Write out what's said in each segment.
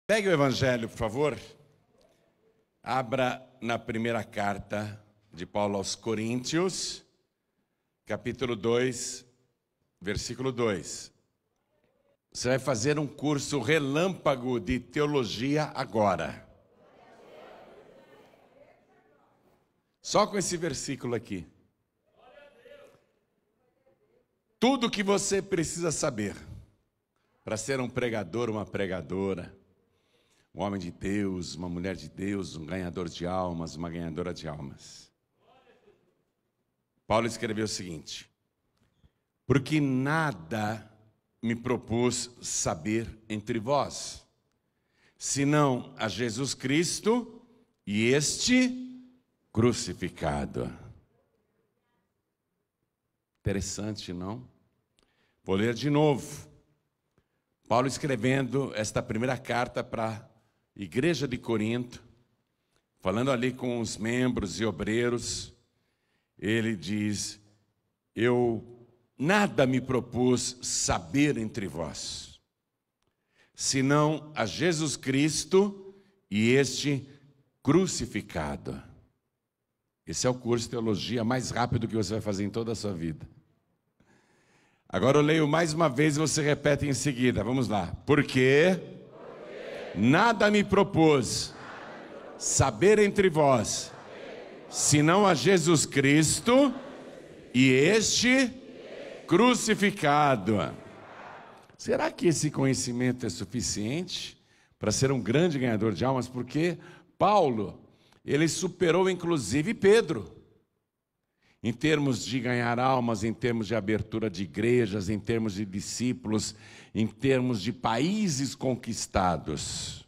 Pegue o Evangelho, por favor. Abra na primeira carta de Paulo aos Coríntios, capítulo 2, versículo 2. Você vai fazer um curso relâmpago de teologia agora. Só com esse versículo aqui. Tudo que você precisa saber para ser um pregador, uma pregadora, um homem de Deus, uma mulher de Deus, um ganhador de almas, uma ganhadora de almas. Paulo escreveu o seguinte: porque nada me propus saber entre vós, senão a Jesus Cristo e este crucificado. Interessante, não? Vou ler de novo. Paulo escrevendo esta primeira carta para a igreja de Corinto, falando ali com os membros e obreiros, ele diz: eu nada me propus saber entre vós, senão a Jesus Cristo e este crucificado. Esse é o curso de teologia mais rápido que você vai fazer em toda a sua vida. Agora eu leio mais uma vez e você repete em seguida. Vamos lá. Porque nada me propus saber entre vós, senão a Jesus Cristo e este crucificado. Será que esse conhecimento é suficiente para ser um grande ganhador de almas? Porque Paulo, ele superou inclusive Pedro, em termos de ganhar almas, em termos de abertura de igrejas, em termos de discípulos, em termos de países conquistados.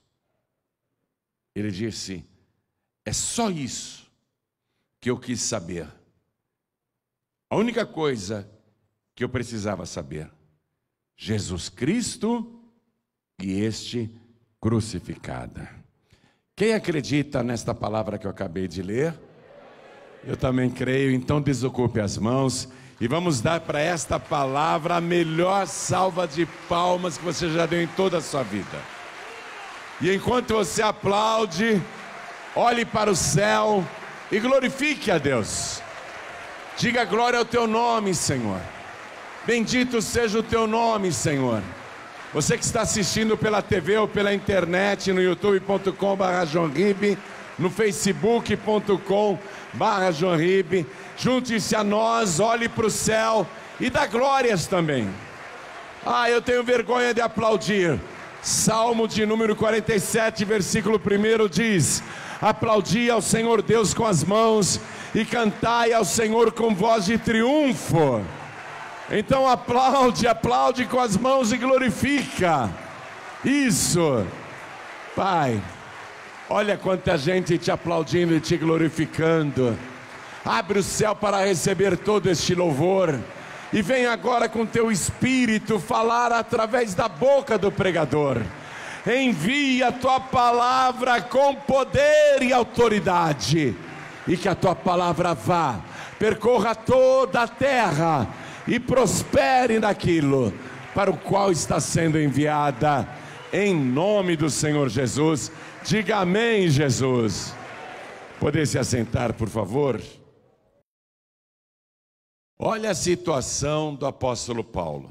Ele disse: é só isso que eu quis saber. A única coisa que eu precisava saber: Jesus Cristo e este crucificado. Quem acredita nesta palavra que eu acabei de ler? Eu também creio, então desocupe as mãos e vamos dar para esta palavra a melhor salva de palmas que você já deu em toda a sua vida. E enquanto você aplaude, olhe para o céu e glorifique a Deus. Diga glória ao teu nome, Senhor. Bendito seja o teu nome, Senhor. Você que está assistindo pela TV ou pela internet, no youtube.com/joãorib, no facebook.com/joãorib, junte-se a nós, olhe para o céu e dá glórias também. Eu tenho vergonha de aplaudir. Salmo de número 47, versículo 1 diz: aplaudi ao Senhor Deus com as mãos e cantai ao Senhor com voz de triunfo. Então aplaude com as mãos e glorifica. Isso. Pai, olha quanta gente te aplaudindo e te glorificando. Abre o céu para receber todo este louvor. E vem agora com teu Espírito falar através da boca do pregador. Envia a tua palavra com poder e autoridade. E que a tua palavra vá, percorra toda a terra e prospere naquilo para o qual está sendo enviada. Em nome do Senhor Jesus. Diga amém, Jesus. Poder se assentar, por favor. Olha a situação do apóstolo Paulo.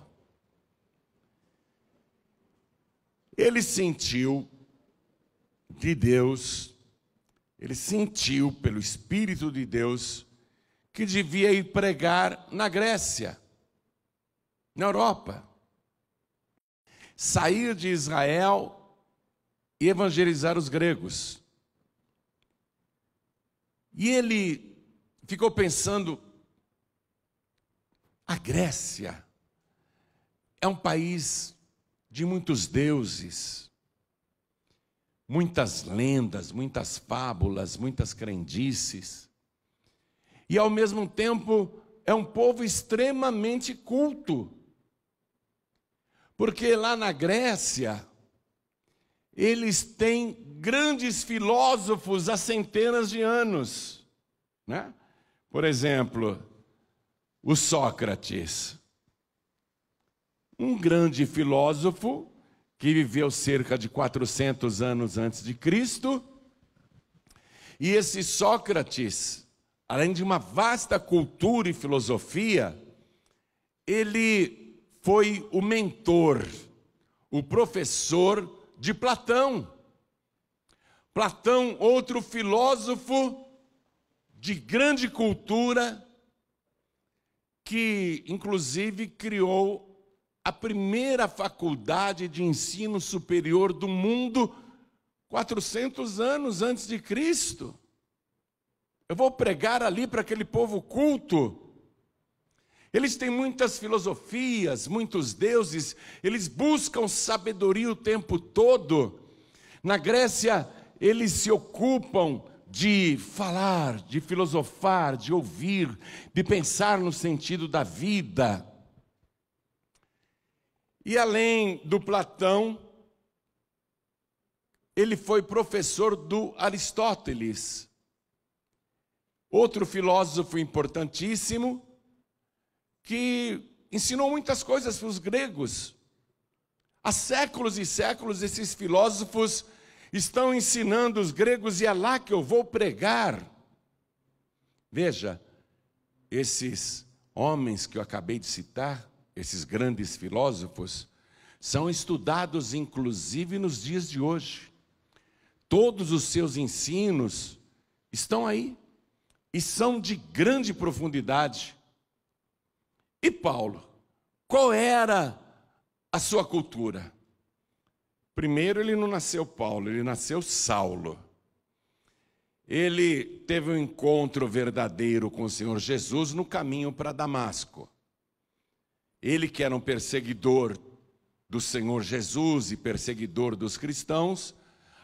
Ele sentiu de Deus, ele sentiu pelo Espírito de Deus que devia ir pregar na Grécia, na Europa. Sair de Israel e evangelizar os gregos. E ele ficou pensando: a Grécia é um país de muitos deuses, muitas lendas, muitas fábulas, muitas crendices. E ao mesmo tempo é um povo extremamente culto. Porque lá na Grécia eles têm grandes filósofos há centenas de anos, né? Por exemplo, o Sócrates, um grande filósofo que viveu cerca de 400 anos antes de Cristo. E esse Sócrates, além de uma vasta cultura e filosofia, ele foi o mentor, o professor de Platão. Platão, outro filósofo de grande cultura, que inclusive criou a primeira faculdade de ensino superior do mundo 400 anos antes de Cristo. Eu vou pregar ali para aquele povo culto. Eles têm muitas filosofias, muitos deuses, eles buscam sabedoria o tempo todo. Na Grécia, eles se ocupam de falar, de filosofar, de ouvir, de pensar no sentido da vida. E além do Platão, ele foi professor do Aristóteles, outro filósofo importantíssimo, que ensinou muitas coisas para os gregos. Há séculos e séculos esses filósofos estão ensinando os gregos, e é lá que eu vou pregar. Veja, esses homens que eu acabei de citar, esses grandes filósofos, são estudados inclusive nos dias de hoje. Todos os seus ensinos estão aí e são de grande profundidade. E Paulo, qual era a sua cultura? Primeiro, ele não nasceu Paulo, ele nasceu Saulo. Ele teve um encontro verdadeiro com o Senhor Jesus no caminho para Damasco. Ele, que era um perseguidor do Senhor Jesus e perseguidor dos cristãos,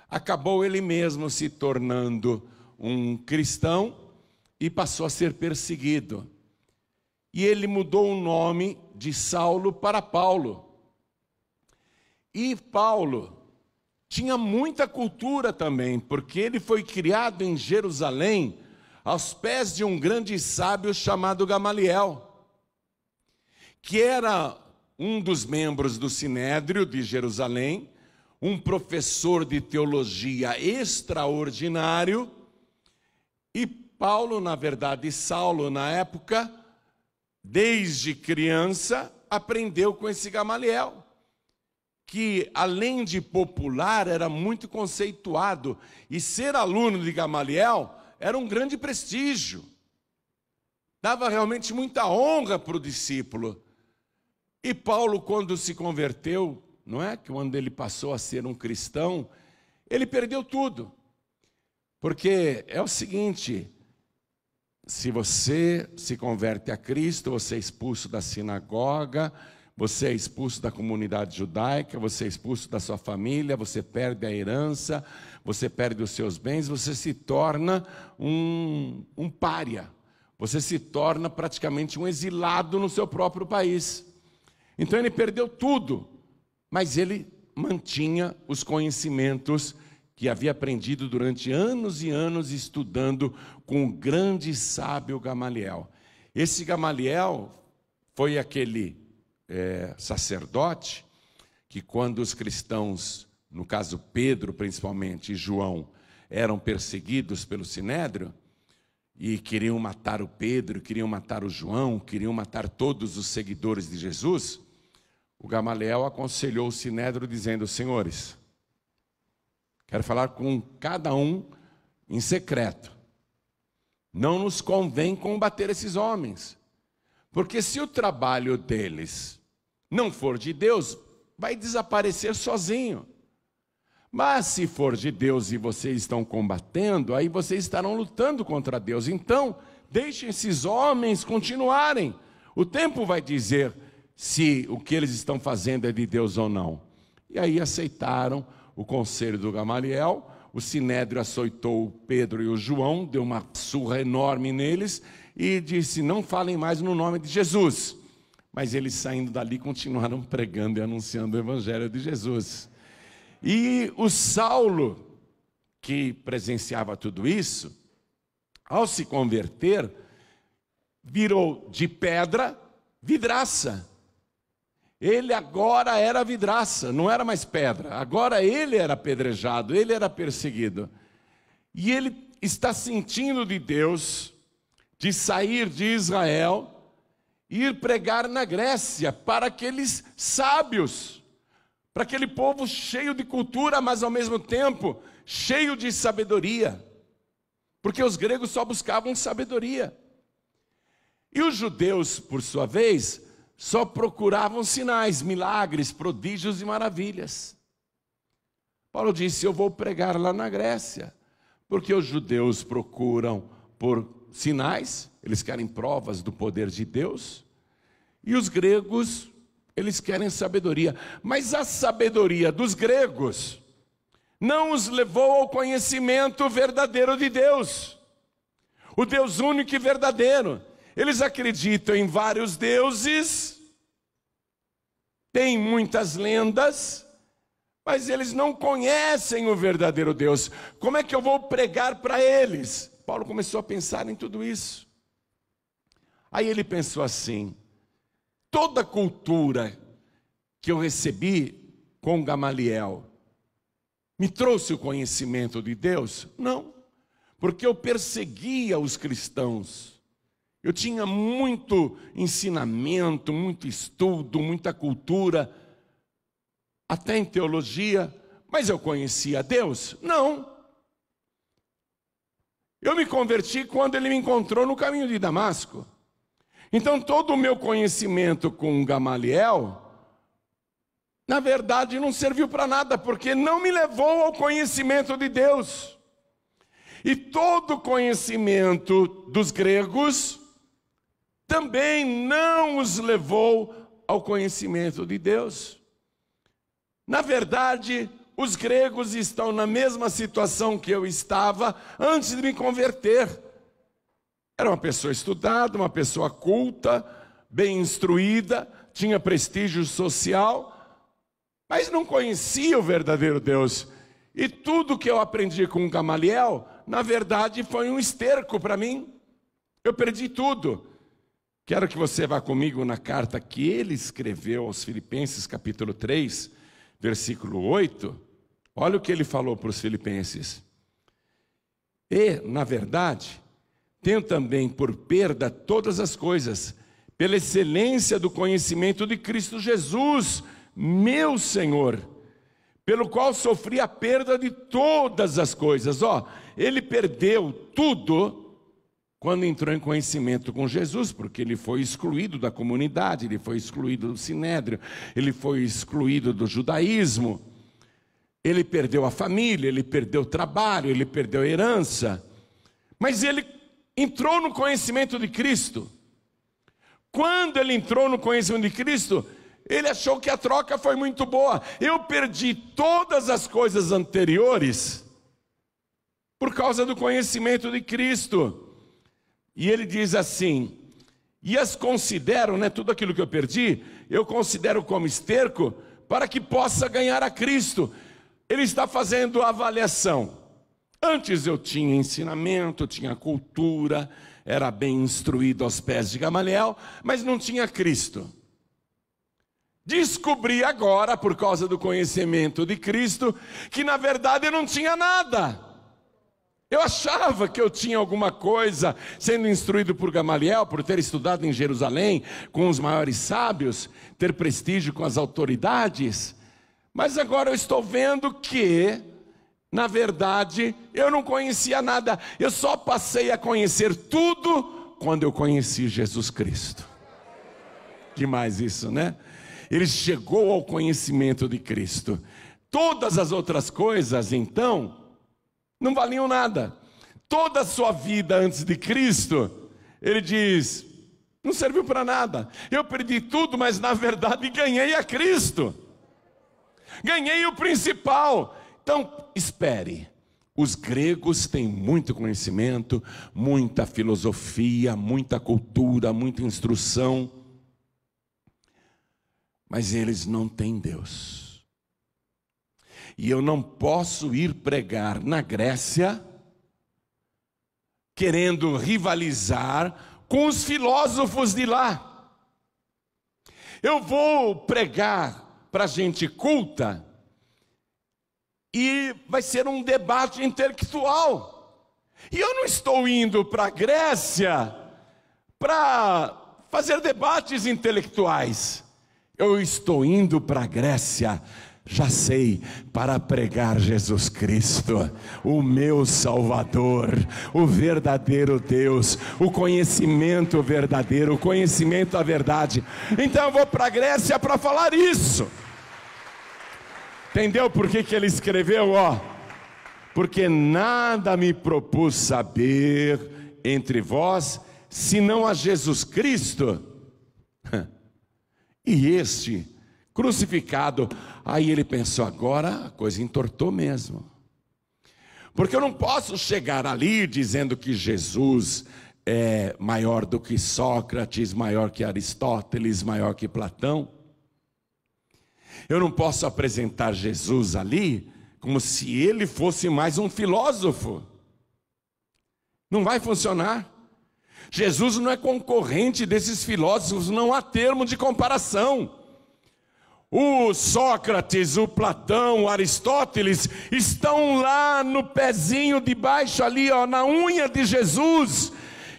acabou ele mesmo se tornando um cristão e passou a ser perseguido. E ele mudou o nome de Saulo para Paulo. E Paulo tinha muita cultura também, porque ele foi criado em Jerusalém, aos pés de um grande sábio chamado Gamaliel, que era um dos membros do Sinédrio de Jerusalém, um professor de teologia extraordinário. E Paulo, na verdade, Saulo, na época, desde criança, aprendeu com esse Gamaliel, que além de popular, era muito conceituado, e ser aluno de Gamaliel era um grande prestígio, dava realmente muita honra para o discípulo. E Paulo, quando se converteu, não é? Que quando ele passou a ser um cristão, ele perdeu tudo, porque é o seguinte: se você se converte a Cristo, você é expulso da sinagoga, você é expulso da comunidade judaica, você é expulso da sua família, você perde a herança, você perde os seus bens, você se torna um pária, você se torna praticamente um exilado no seu próprio país. Então ele perdeu tudo, mas ele mantinha os conhecimentos que havia aprendido durante anos e anos estudando com o grande sábio Gamaliel. Esse Gamaliel foi aquele sacerdote que, quando os cristãos, no caso Pedro principalmente e João, eram perseguidos pelo Sinédrio e queriam matar o Pedro, queriam matar o João, queriam matar todos os seguidores de Jesus, o Gamaliel aconselhou o Sinédrio dizendo: senhores, quero falar com cada um em secreto. Não nos convém combater esses homens, porque se o trabalho deles não for de Deus, vai desaparecer sozinho. Mas se for de Deus e vocês estão combatendo, aí vocês estarão lutando contra Deus. Então, deixem esses homens continuarem. O tempo vai dizer se o que eles estão fazendo é de Deus ou não. E aí aceitaram o conselho do Gamaliel. O Sinédrio açoitou o Pedro e o João, deu uma surra enorme neles e disse: não falem mais no nome de Jesus. Mas eles, saindo dali, continuaram pregando e anunciando o evangelho de Jesus. E o Saulo, que presenciava tudo isso, ao se converter, virou de pedra vidraça. Ele agora era vidraça, não era mais pedra. Agora ele era apedrejado, ele era perseguido. E ele está sentindo de Deus de sair de Israel e ir pregar na Grécia para aqueles sábios, para aquele povo cheio de cultura, mas ao mesmo tempo cheio de sabedoria. Porque os gregos só buscavam sabedoria. E os judeus, por sua vez, só procuravam sinais, milagres, prodígios e maravilhas. Paulo disse: eu vou pregar lá na Grécia, porque os judeus procuram por sinais, eles querem provas do poder de Deus, e os gregos, eles querem sabedoria. Mas a sabedoria dos gregos não os levou ao conhecimento verdadeiro de Deus, o Deus único e verdadeiro. Eles acreditam em vários deuses, têm muitas lendas, mas eles não conhecem o verdadeiro Deus. Como é que eu vou pregar para eles? Paulo começou a pensar em tudo isso. Aí ele pensou assim: toda a cultura que eu recebi com Gamaliel me trouxe o conhecimento de Deus? Não, porque eu perseguia os cristãos. Eu tinha muito ensinamento, muito estudo, muita cultura, até em teologia, mas eu conhecia Deus? Não. Eu me converti quando ele me encontrou no caminho de Damasco. Então todo o meu conhecimento com Gamaliel, na verdade não serviu para nada, porque não me levou ao conhecimento de Deus. E todo o conhecimento dos gregos também não os levou ao conhecimento de Deus. Na verdade, os gregos estão na mesma situação que eu estava antes de me converter. Era uma pessoa estudada, uma pessoa culta, bem instruída, tinha prestígio social, mas não conhecia o verdadeiro Deus. E tudo que eu aprendi com Gamaliel, na verdade, foi um esterco para mim. Eu perdi tudo. Quero que você vá comigo na carta que ele escreveu aos Filipenses, capítulo 3, versículo 8. Olha o que ele falou para os filipenses. E, na verdade, tenho também por perda todas as coisas, pela excelência do conhecimento de Cristo Jesus, meu Senhor, pelo qual sofri a perda de todas as coisas. Ele perdeu tudo quando entrou em conhecimento com Jesus, porque ele foi excluído da comunidade, ele foi excluído do sinédrio, ele foi excluído do judaísmo, ele perdeu a família, ele perdeu o trabalho, ele perdeu a herança, mas ele entrou no conhecimento de Cristo. Quando ele entrou no conhecimento de Cristo, ele achou que a troca foi muito boa. Eu perdi todas as coisas anteriores por causa do conhecimento de Cristo. E ele diz assim: e as considero, tudo aquilo que eu perdi, eu considero como esterco para que possa ganhar a Cristo. Ele está fazendo a avaliação. Antes eu tinha ensinamento, tinha cultura, era bem instruído aos pés de Gamaliel, mas não tinha Cristo. Descobri agora, por causa do conhecimento de Cristo, que na verdade eu não tinha nada. Eu achava que eu tinha alguma coisa, sendo instruído por Gamaliel, por ter estudado em Jerusalém, com os maiores sábios, ter prestígio com as autoridades. Mas agora eu estou vendo que, na verdade, eu não conhecia nada. Eu só passei a conhecer tudo quando eu conheci Jesus Cristo. Demais isso, né? Ele chegou ao conhecimento de Cristo. Todas as outras coisas, então, não valiam nada. Toda a sua vida antes de Cristo, ele diz, não serviu para nada. Eu perdi tudo, mas na verdade ganhei a Cristo. Ganhei o principal. Então, espere. Os gregos têm muito conhecimento, muita filosofia, muita cultura, muita instrução, mas eles não têm Deus. E eu não posso ir pregar na Grécia querendo rivalizar com os filósofos de lá. Eu vou pregar para gente culta e vai ser um debate intelectual. E eu não estou indo para a Grécia para fazer debates intelectuais. Eu estou indo para a Grécia, já sei, para pregar Jesus Cristo, o meu Salvador, o verdadeiro Deus, o conhecimento verdadeiro, o conhecimento da verdade. Então eu vou para a Grécia para falar isso. Entendeu por que ele escreveu? Porque nada me propus saber entre vós, senão a Jesus Cristo e este crucificado. Aí ele pensou, agora a coisa entortou mesmo. Porque eu não posso chegar ali dizendo que Jesus é maior do que Sócrates, maior que Aristóteles, maior que Platão. Eu não posso apresentar Jesus ali como se ele fosse mais um filósofo. Não vai funcionar. Jesus não é concorrente desses filósofos, não há termo de comparação. O Sócrates, o Platão, o Aristóteles estão lá no pezinho de baixo ali, na unha de Jesus.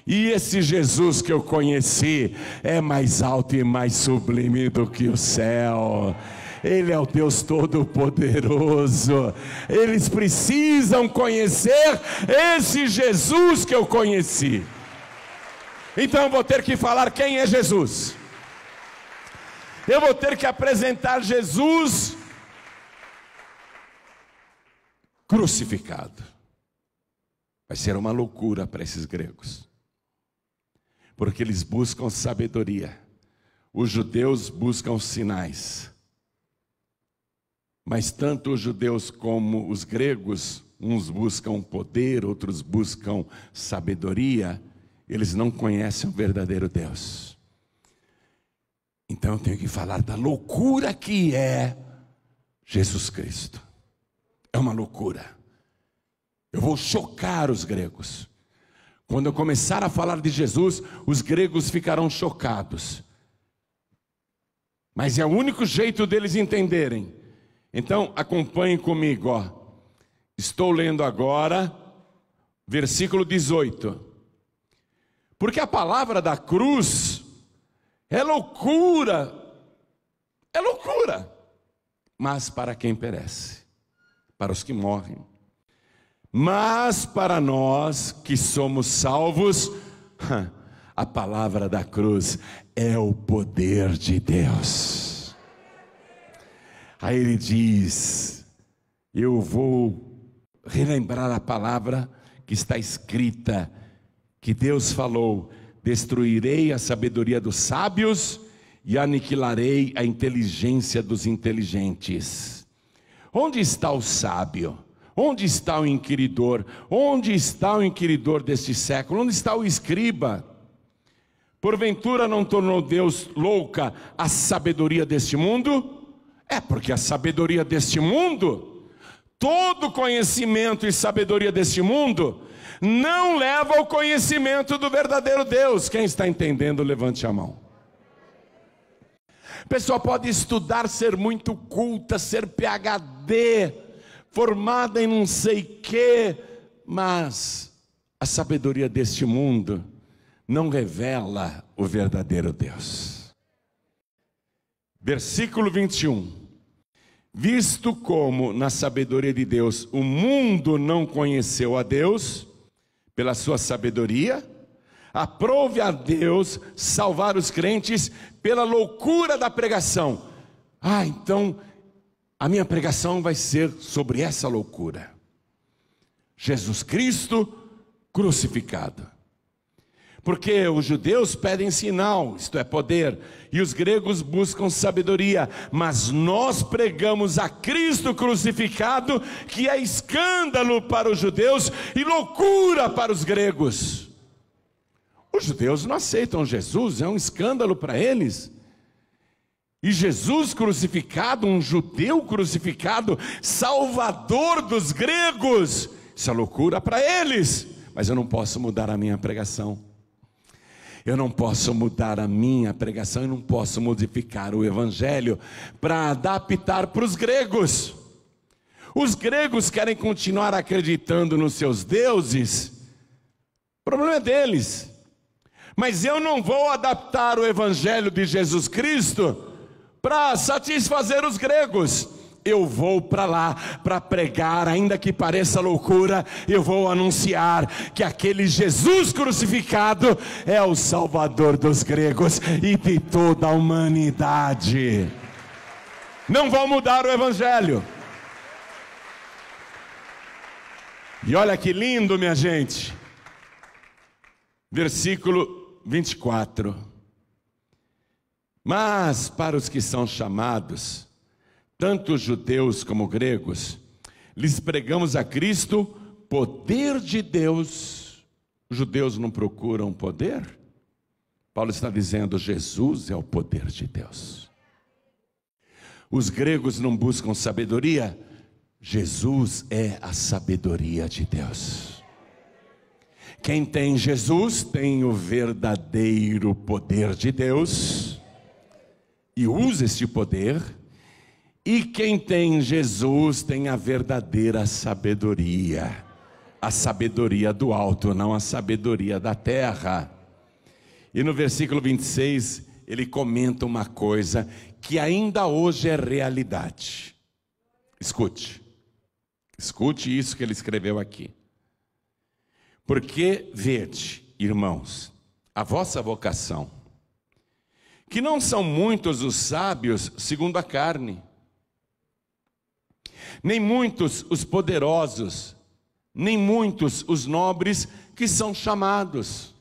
E esse Jesus que eu conheci é mais alto e mais sublime do que o céu. Ele é o Deus Todo-Poderoso. Eles precisam conhecer esse Jesus que eu conheci. Então eu vou ter que falar quem é Jesus. Eu vou ter que apresentar Jesus crucificado. Vai ser uma loucura para esses gregos, porque eles buscam sabedoria. Os judeus buscam sinais, mas tanto os judeus como os gregos, uns buscam poder, outros buscam sabedoria. Eles não conhecem o verdadeiro Deus. Então eu tenho que falar da loucura que é Jesus Cristo. É uma loucura. Eu vou chocar os gregos. Quando eu começar a falar de Jesus, os gregos ficarão chocados. Mas é o único jeito deles entenderem. Então acompanhem comigo, Estou lendo agora, versículo 18. Porque a palavra da cruz é loucura, mas para quem perece, para os que morrem. Mas para nós que somos salvos, a palavra da cruz é o poder de Deus. Aí ele diz, eu vou relembrar a palavra que está escrita, que Deus falou: destruirei a sabedoria dos sábios e aniquilarei a inteligência dos inteligentes. Onde está o sábio? Onde está o inquiridor? Onde está o inquiridor deste século? Onde está o escriba? Porventura não tornou Deus louca a sabedoria deste mundo? É porque a sabedoria deste mundo, todo conhecimento e sabedoria deste mundo, não leva ao conhecimento do verdadeiro Deus. Quem está entendendo, levante a mão. A pessoa pode estudar, ser muito culta, ser PhD, formada em não sei quê, mas a sabedoria deste mundo não revela o verdadeiro Deus. Versículo 21. Visto como na sabedoria de Deus o mundo não conheceu a Deus, pela sua sabedoria, aprove a Deus salvar os crentes pela loucura da pregação. Então a minha pregação vai ser sobre essa loucura. Jesus Cristo crucificado. Porque os judeus pedem sinal, isto é poder, e os gregos buscam sabedoria, mas nós pregamos a Cristo crucificado, que é escândalo para os judeus e loucura para os gregos. Os judeus não aceitam Jesus, é um escândalo para eles. E Jesus crucificado, um judeu crucificado, salvador dos gregos, isso é loucura para eles, mas eu não posso mudar a minha pregação. Eu não posso mudar a minha pregação, eu não posso modificar o evangelho para adaptar para os gregos. Os gregos querem continuar acreditando nos seus deuses, o problema é deles. Mas eu não vou adaptar o evangelho de Jesus Cristo para satisfazer os gregos. Eu vou para lá para pregar, ainda que pareça loucura, eu vou anunciar que aquele Jesus crucificado é o Salvador dos gregos e de toda a humanidade. Não vou mudar o evangelho. E olha que lindo, minha gente. Versículo 24. Mas para os que são chamados, tanto judeus como gregos, lhes pregamos a Cristo, poder de Deus. Os judeus não procuram poder? Paulo está dizendo, Jesus é o poder de Deus. Os gregos não buscam sabedoria? Jesus é a sabedoria de Deus. Quem tem Jesus tem o verdadeiro poder de Deus e usa esse poder. E quem tem Jesus tem a verdadeira sabedoria, a sabedoria do alto, não a sabedoria da terra. E no versículo 26, ele comenta uma coisa que ainda hoje é realidade. Escute isso que ele escreveu aqui. Porque vede, irmãos, a vossa vocação, que não são muitos os sábios segundo a carne, nem muitos os poderosos, nem muitos os nobres que são chamados.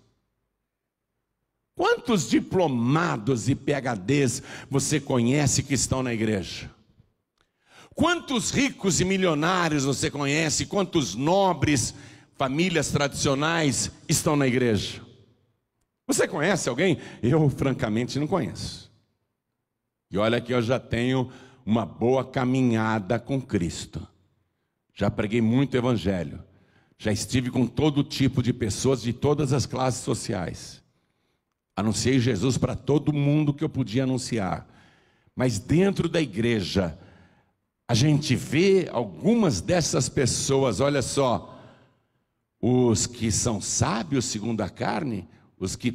Quantos diplomados e PhDs você conhece que estão na igreja? Quantos ricos e milionários você conhece? Quantos nobres, famílias tradicionais estão na igreja? Você conhece alguém? Eu, francamente, não conheço. E olha que eu já tenho uma boa caminhada com Cristo. Já preguei muito evangelho. Já estive com todo tipo de pessoas de todas as classes sociais. Anunciei Jesus para todo mundo que eu podia anunciar. Mas dentro da igreja, a gente vê algumas dessas pessoas, olha só, os que são sábios segundo a carne, os que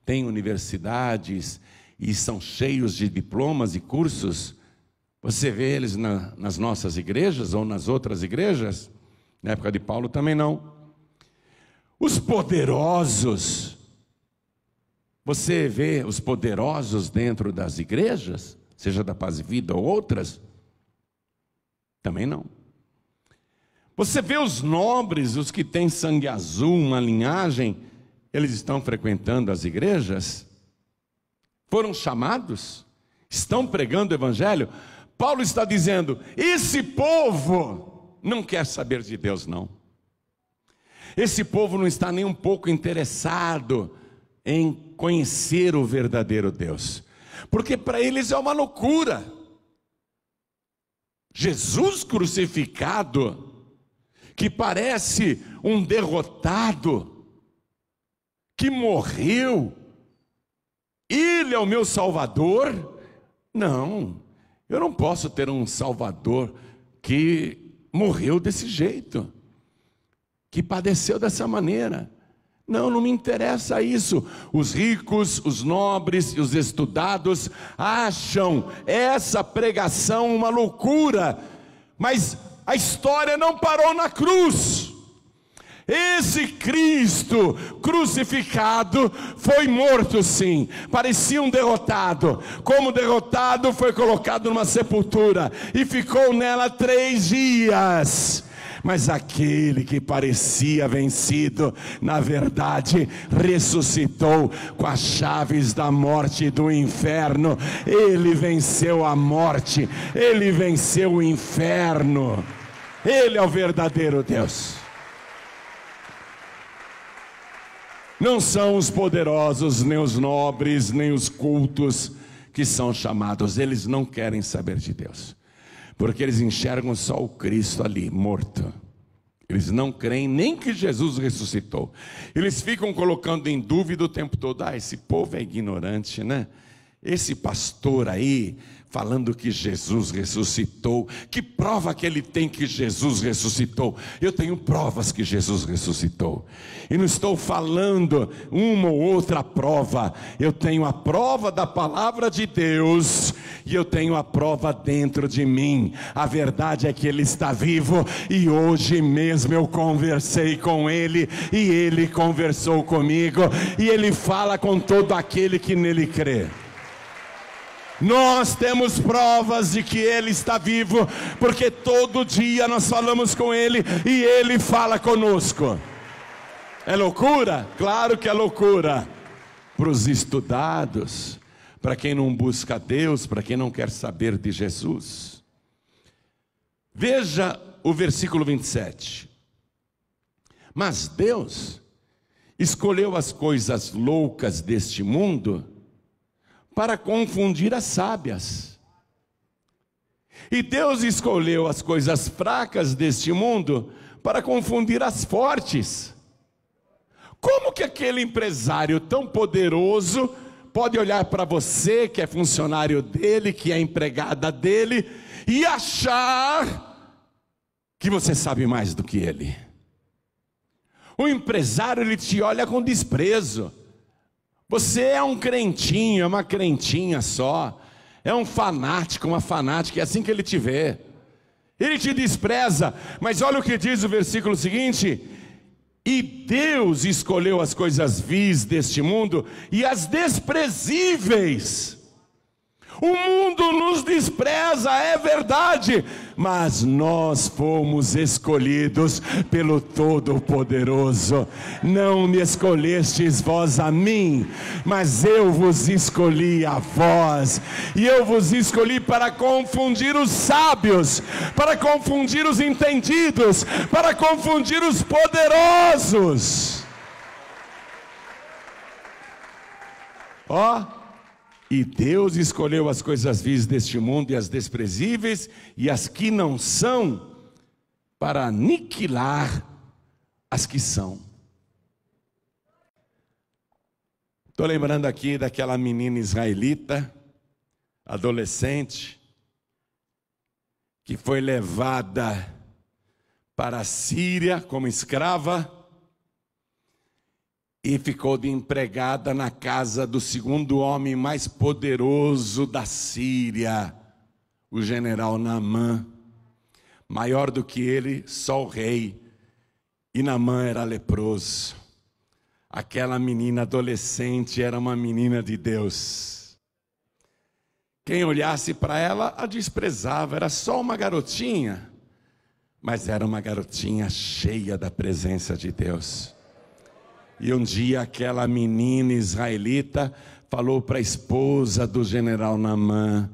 têm universidades e são cheios de diplomas e cursos. Você vê eles nas nossas igrejas ou nas outras igrejas? Na época de Paulo também não. Os poderosos, você vê os poderosos dentro das igrejas, seja da Paz e Vida ou outras? Também não. Você vê os nobres, os que têm sangue azul, uma linhagem, eles estão frequentando as igrejas? Foram chamados? Estão pregando o evangelho? Paulo está dizendo, esse povo não quer saber de Deus, não. Esse povo não está nem um pouco interessado em conhecer o verdadeiro Deus, porque para eles é uma loucura. Jesus crucificado, que parece um derrotado, que morreu, ele é o meu Salvador? Não. Eu não posso ter um Salvador que morreu desse jeito, que padeceu dessa maneira. Não, não me interessa isso. Os ricos, os nobres e os estudados acham essa pregação uma loucura, mas a história não parou na cruz. Esse Cristo crucificado foi morto, sim, parecia um derrotado. Como derrotado, foi colocado numa sepultura e ficou nela 3 dias. Mas aquele que parecia vencido, na verdade, ressuscitou com as chaves da morte e do inferno. Ele venceu a morte, ele venceu o inferno. Ele é o verdadeiro Deus. Não são os poderosos, nem os nobres, nem os cultos que são chamados. Eles não querem saber de Deus, porque eles enxergam só o Cristo ali, morto. E Eles não creem nem que Jesus ressuscitou. Eles ficam colocando em dúvida o tempo todo. Esse povo é ignorante, né? Esse pastor aí, falando que Jesus ressuscitou, que prova que ele tem que Jesus ressuscitou? Eu tenho provas que Jesus ressuscitou, e não estou falando uma ou outra prova, eu tenho a prova da palavra de Deus, e eu tenho a prova dentro de mim. A verdade é que ele está vivo, e hoje mesmo eu conversei com ele, e ele conversou comigo, e ele fala com todo aquele que nele crê. Nós temos provas de que Ele está vivo, porque todo dia nós falamos com Ele e Ele fala conosco. É loucura? Claro que é loucura. Para os estudados, para quem não busca Deus, para quem não quer saber de Jesus. Veja o versículo 27. Mas Deus escolheu as coisas loucas deste mundo para confundir as sábias. E Deus escolheu as coisas fracas deste mundo para confundir as fortes. Como que aquele empresário tão poderoso pode olhar para você, que é funcionário dele, que é empregada dele, e achar que você sabe mais do que ele? O empresário, ele te olha com desprezo. Você é um crentinho, é uma crentinha só, é um fanático, uma fanática, é assim que ele te vê. Ele te despreza, mas olha o que diz o versículo seguinte: e Deus escolheu as coisas vis deste mundo e as desprezíveis. O mundo nos despreza, é verdade, mas nós fomos escolhidos pelo Todo-Poderoso. Não me escolhestes vós a mim, mas eu vos escolhi a vós, e eu vos escolhi para confundir os sábios, para confundir os entendidos, para confundir os poderosos. E Deus escolheu as coisas vis deste mundo e as desprezíveis e as que não são, para aniquilar as que são. Estou lembrando aqui daquela menina israelita, adolescente, que foi levada para a Síria como escrava, e ficou de empregada na casa do segundo homem mais poderoso da Síria, o general Naamã. Maior do que ele, só o rei. E Naamã era leproso. Aquela menina adolescente era uma menina de Deus. Quem olhasse para ela, a desprezava. Era só uma garotinha, mas era uma garotinha cheia da presença de Deus. E um dia aquela menina israelita falou para a esposa do general Naamã: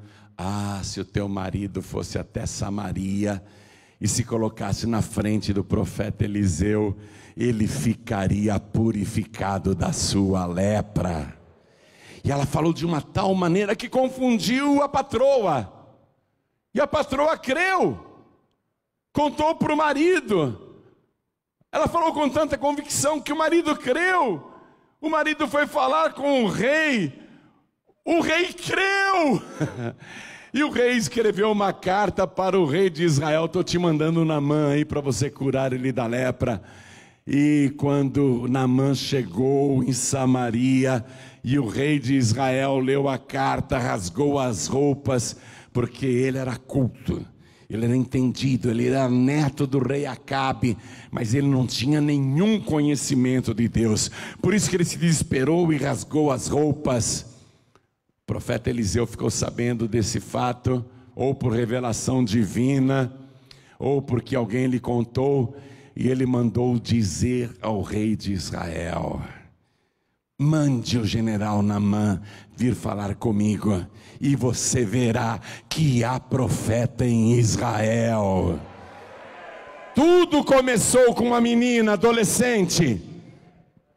se o teu marido fosse até Samaria e se colocasse na frente do profeta Eliseu, ele ficaria purificado da sua lepra. E ela falou de uma tal maneira que confundiu a patroa. E a patroa creu, contou para o marido. Ela falou com tanta convicção que o marido creu. O marido foi falar com o rei creu. E o rei escreveu uma carta para o rei de Israel: estou te mandando Naamã aí para você curar ele da lepra. E quando Naamã chegou em Samaria e o rei de Israel leu a carta, rasgou as roupas, porque ele era culto. Ele era entendido, ele era neto do rei Acabe, mas ele não tinha nenhum conhecimento de Deus. Por isso que ele se desesperou e rasgou as roupas. O profeta Eliseu ficou sabendo desse fato, ou por revelação divina, ou porque alguém lhe contou, e ele mandou dizer ao rei de Israel: mande o general Naamã vir falar comigo, e você verá que há profeta em Israel. Tudo começou com uma menina adolescente,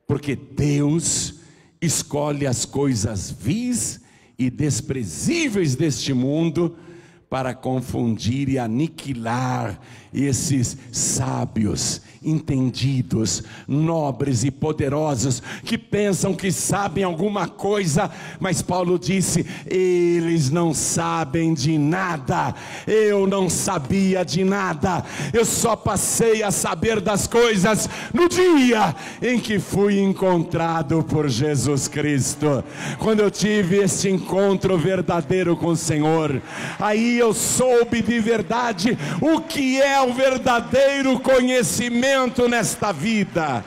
porque Deus escolhe as coisas vis e desprezíveis deste mundo para confundir e aniquilar esses sábios entendidos, nobres e poderosos, que pensam que sabem alguma coisa, mas Paulo disse: eles não sabem de nada. Eu não sabia de nada, eu só passei a saber das coisas no dia em que fui encontrado por Jesus Cristo. Quando eu tive este encontro verdadeiro com o Senhor, aí eu soube de verdade o que é o verdadeiro conhecimento nesta vida.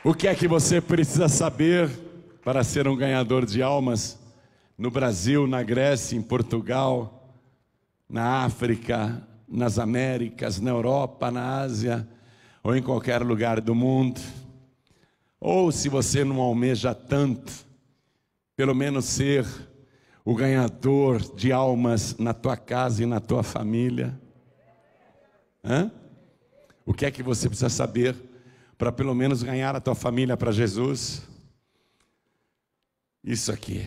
O que é que você precisa saber para ser um ganhador de almas? No Brasil, na Grécia, em Portugal, na África, nas Américas, na Europa, na Ásia, ou em qualquer lugar do mundo. Ou se você não almeja tanto, pelo menos ser o ganhador de almas na tua casa e na tua família. O que é que você precisa saber para pelo menos ganhar a tua família para Jesus? Isso aqui.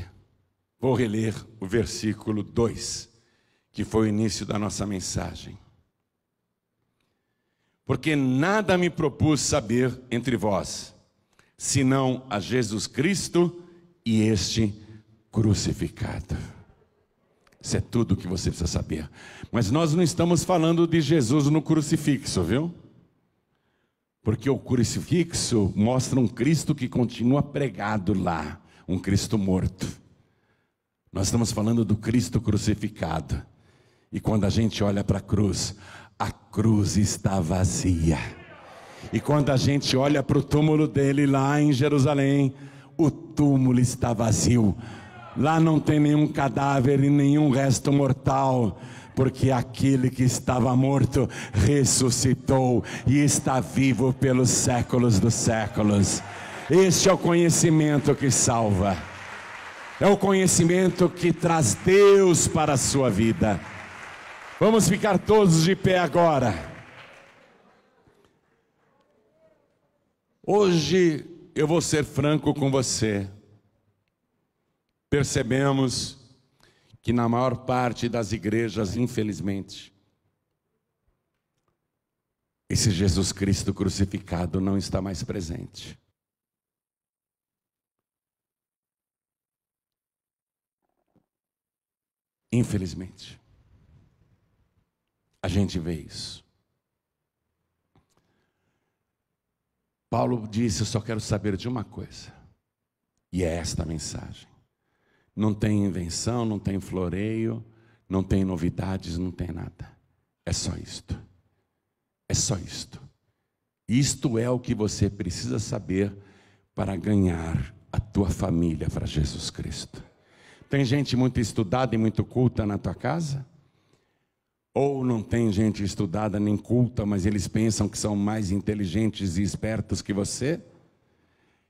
Vou reler o versículo 2, que foi o início da nossa mensagem. Porque nada me propus saber entre vós, senão a Jesus Cristo e este crucificado. Isso é tudo o que você precisa saber. Mas nós não estamos falando de Jesus no crucifixo, viu? Porque o crucifixo mostra um Cristo que continua pregado lá, um Cristo morto. Nós estamos falando do Cristo crucificado. E quando a gente olha para a cruz está vazia. E quando a gente olha para o túmulo dele lá em Jerusalém, o túmulo está vazio. Lá não tem nenhum cadáver e nenhum resto mortal, porque aquele que estava morto ressuscitou e está vivo pelos séculos dos séculos. Este é o conhecimento que salva. É o conhecimento que traz Deus para a sua vida. Vamos ficar todos de pé agora. Hoje eu vou ser franco com você. Percebemos que na maior parte das igrejas, infelizmente, esse Jesus Cristo crucificado não está mais presente. Infelizmente, a gente vê isso. Paulo disse: eu só quero saber de uma coisa, e é esta a mensagem. Não tem invenção, não tem floreio, não tem novidades, não tem nada. É só isto. É só isto. Isto é o que você precisa saber para ganhar a tua família para Jesus Cristo. Tem gente muito estudada e muito culta na tua casa? Ou não tem gente estudada nem culta, mas eles pensam que são mais inteligentes e espertos que você?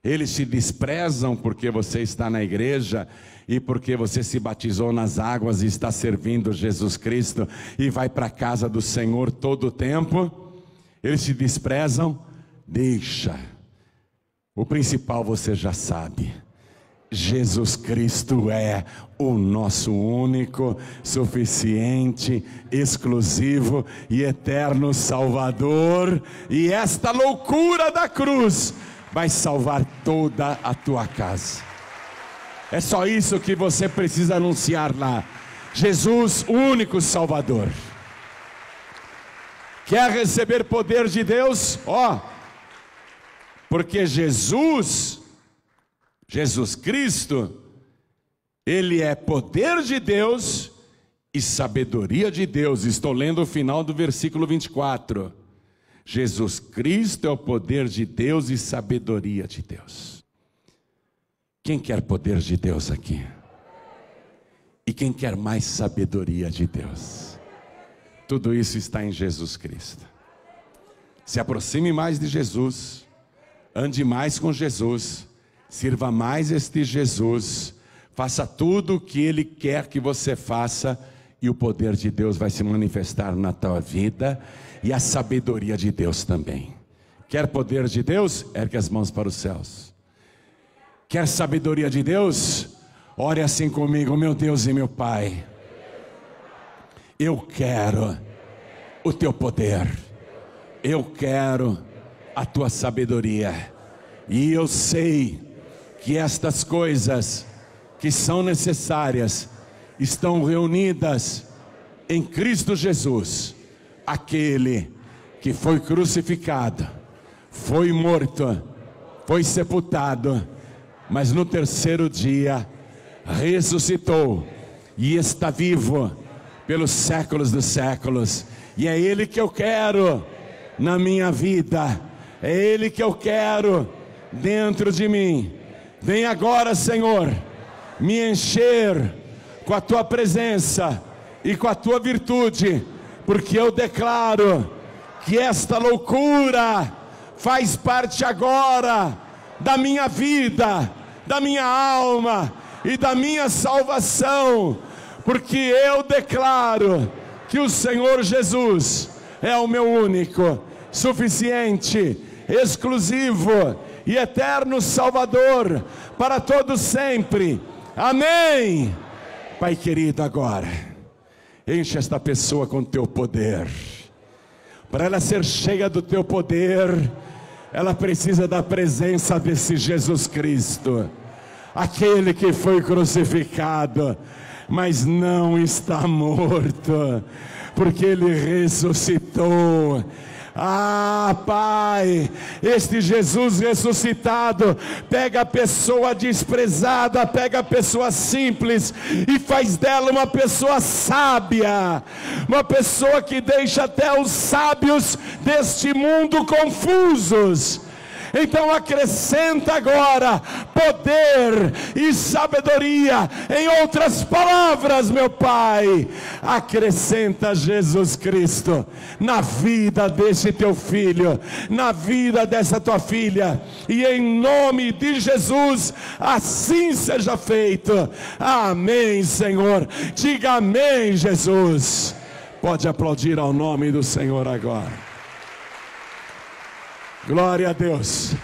Eles te desprezam porque você está na igreja e porque você se batizou nas águas e está servindo Jesus Cristo e vai para a casa do Senhor todo o tempo. Eles te desprezam? Deixa. O principal você já sabe. Jesus Cristo é o nosso único, suficiente, exclusivo e eterno Salvador. E esta loucura da cruz vai salvar toda a tua casa. É só isso que você precisa anunciar lá. Jesus, o único Salvador. Quer receber poder de Deus? Porque Jesus Cristo, Ele é poder de Deus e sabedoria de Deus. Estou lendo o final do versículo 24. Jesus Cristo é o poder de Deus e sabedoria de Deus. Quem quer poder de Deus aqui? E quem quer mais sabedoria de Deus? Tudo isso está em Jesus Cristo. Se aproxime mais de Jesus, ande mais com Jesus, sirva mais este Jesus, faça tudo o que Ele quer que você faça, e o poder de Deus vai se manifestar na tua vida, e a sabedoria de Deus também. Quer poder de Deus? Ergue as mãos para os céus. Quer sabedoria de Deus? Ore assim comigo: meu Deus e meu Pai, Eu quero o teu poder, eu quero a tua sabedoria, e eu sei que estas coisas que são necessárias estão reunidas em Cristo Jesus, aquele que foi crucificado, foi morto, foi sepultado, mas no terceiro dia ressuscitou e está vivo pelos séculos dos séculos. E é Ele que eu quero na minha vida, é Ele que eu quero dentro de mim. Vem agora, Senhor, me encher com a tua presença e com a tua virtude, porque eu declaro que esta loucura faz parte agora da minha vida, da minha alma e da minha salvação, porque eu declaro que o Senhor Jesus é o meu único, suficiente, exclusivo e eterno Salvador para todos sempre. Amém. Pai querido, agora enche esta pessoa com teu poder. Para ela ser cheia do teu poder, ela precisa da presença desse Jesus Cristo, aquele que foi crucificado, mas não está morto, porque Ele ressuscitou. Ah, Pai, este Jesus ressuscitado pega a pessoa desprezada, pega a pessoa simples e faz dela uma pessoa sábia, uma pessoa que deixa até os sábios deste mundo confusos. Então acrescenta agora poder e sabedoria. Em outras palavras, meu Pai, acrescenta Jesus Cristo na vida desse teu filho, na vida dessa tua filha, e em nome de Jesus assim seja feito. Amém, Senhor. Diga amém, Jesus. Pode aplaudir ao nome do Senhor agora. Glória a Deus.